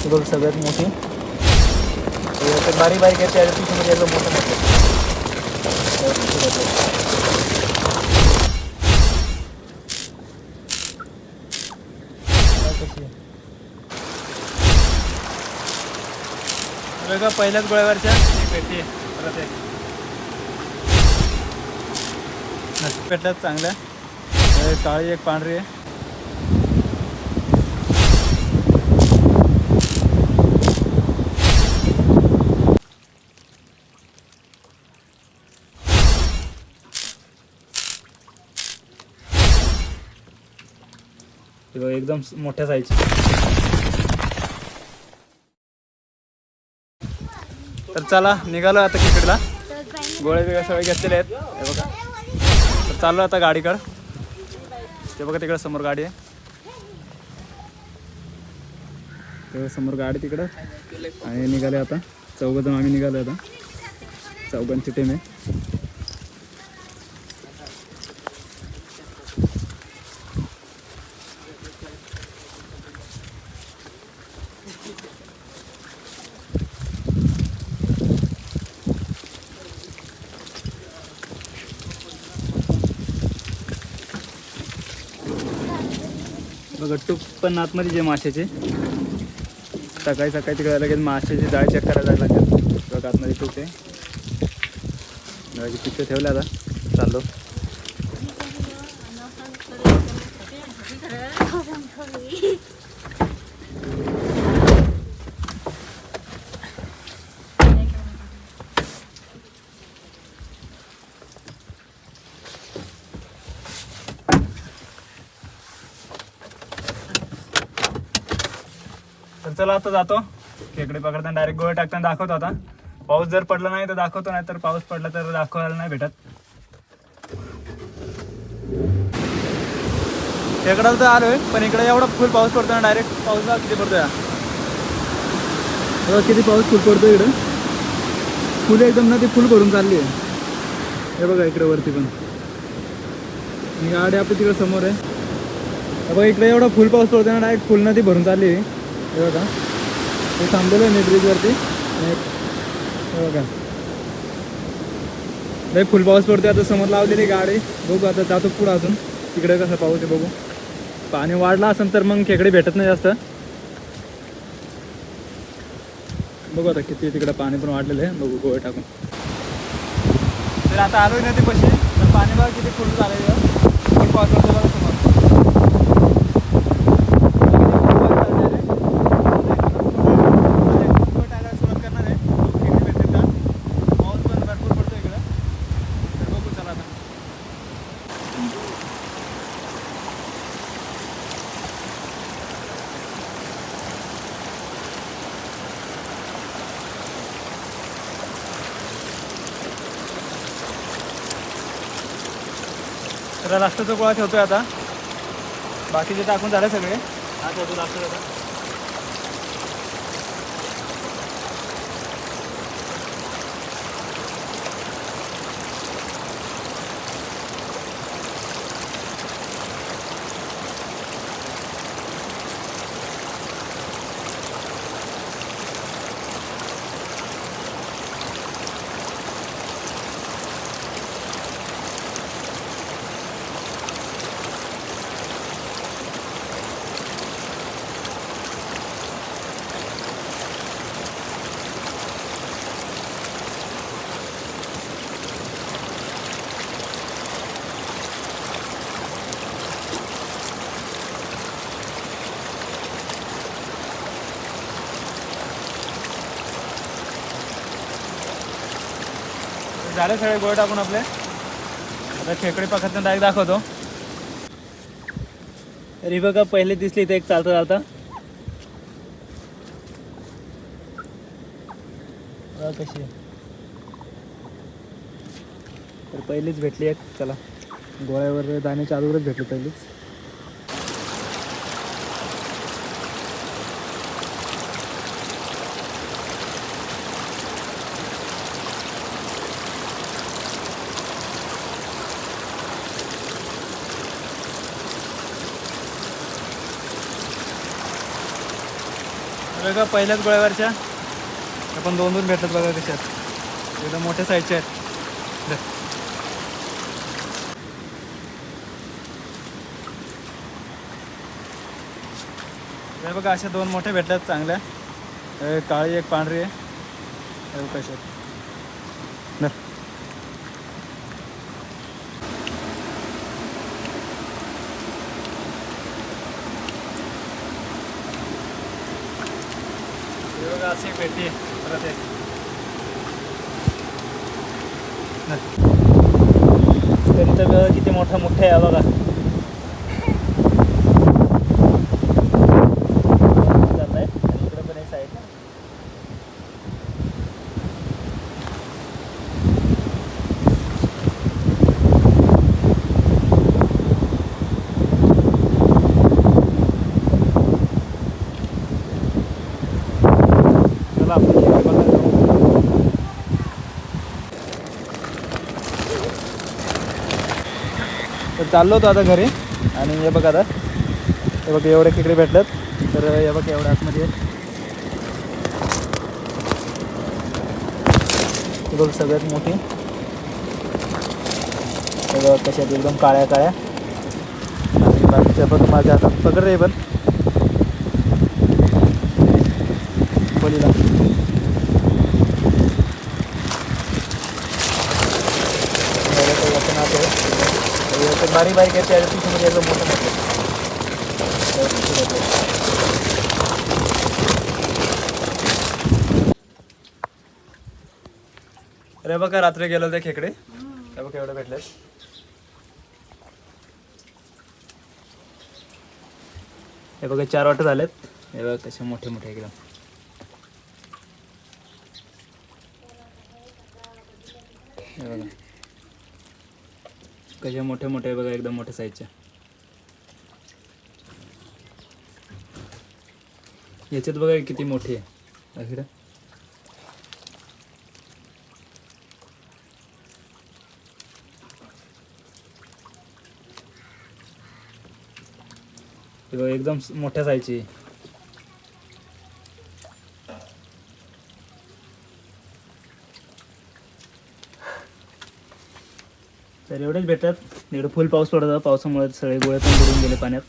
ही बघ सगळ्यात मोठी. बारीक बारीक आहे त्या पिशवीमध्ये एकदम मोठं मोठं. बघा पहिल्याच गोळ्यावरच्या एक पेटी परत एक पेटल्यात चांगल्या. काळी एक पांढरी आहे. एकदम मोठ्या साईजची. तर चला निघालो आता खेकडीला. गोळे बिळे सगळे घेतलेले आहेत हे बघा. तर चाललो आता गाडीकडं. ते बघा तिकडं समोर गाडी आहे. तेव्हा समोर गाडी तिकडं आणि निघाले आता. चौघजण आम्ही निघालो आता. चौघांची टीम आहे. बघा टूप पण आतमध्ये जे माशाचे सकाळी सकाळी तिकडे लगेच माशाची जाळ चेक करायला लागेल. बघा आतमध्ये टूप आहे. पिशव्या ठेवल्या आता चाललो. तर चला आता जातो. खेकडे पकडताना डायरेक्ट गोळे टाकताना दाखवतो. आता पाऊस जर पडला नाही तर दाखवतो, नाही तर पाऊस पडला तर दाखवायला नाही भेटत. खेकडाला तर आलोय पण इकडे एवढा फुल पाऊस पडतो ना. डायरेक्ट पाऊस बघा किती पडतोय. बघा किती पाऊस फुल पडतो इकडं. फुल एकदम ना ती फुल भरून चालली आहे. हे बघा इकडे वरती पण गाडी आपली तिकडे समोर आहे. बघा इकडे एवढा फुल पाऊस पडतो ना. डायरेक्ट फुल नदी भरून चालली आहे. हे बघा ते थांबलेलं आहे मी ब्रिजवरती. हे बघा लई फुल पाऊस पडतो. आता समोर लावलेली गाडी. बघू आता जातो पुढं अजून. तिकडे कसं पाऊस आहे बघू. पाणी वाढला असेल तर मग खेकडे भेटत नाही जास्त. बघू आता किती तिकडे पाणी पण वाढलेलं आहे. बघू गोळे टाकून. तर आता आलोय नदीपाशी. तर पाणी बघा किती फुल झालं. फुल पाऊस पडतो बघा समोर. तर लास्टचा गोळा ठेवतोय आता. बाकीचे टाकून झाले सगळे. हा ठेवतो लास्ट आता. झाले सगळे गोळे टाकून आपले. आता खेकडे पकडताना डायरेक्ट दाखवतो. तरी बघा पहिले दिसली इथे एक चालता चालता. कशी तर पहिलीच भेटली एक. चला गोळ्यावर जाण्याच्या अगोदरच भेटली पहिलीच. बघा पहिल्याच गोळ्यावरच्या आपण 2 भेटतात बघा कशात एकदम मोठ्या साईजच्या आहेत. हे बघा अशा 2 मोठ्या भेटल्यात चांगल्या. एक काळी एक पांढरी आहे. हे बघा कशात बघा अशी एक भेटते परत एक. तरी तर किती मोठा मोठा आहे बघा. चाललाय आणि इकडे पण एक साईड. चला आपण इकडे बघायला जाऊ. तर चाललो होतो आता घरी आणि हे बघा आता हे बघा एवढे खेकडे भेटतात. तर हे बघा एवढ्या आतमध्ये आहेत. हे बघ सगळ्यात मोठी. हे बघ कशात एकदम काळ्या काळ्या आणि बाकीच्या बघ माझ्या हातात पकड रे पण खोलीला. बारीक बारीक आहे त्या पिशूमध्ये एकदम मोठं मोठं. अरे बघा रात्री गेलो होते खेकडे. हे बघा एवढे भेटले. हे बघा 4 वाटे झालेत. हे बघा कसे मोठे मोठे एकदम. हे बघा कसे मोठे मोठे बघा एकदम मोठ्या साईजच्या. याच्यात बघा किती मोठी आहे इकडं. हे बघा एकदम मोठ्या साईजची. तर एवढेच भेटतात. एवढं फुल पाऊस पडत होता. पावसामुळे सगळे गोळे पण बुडून गेले पाण्यात.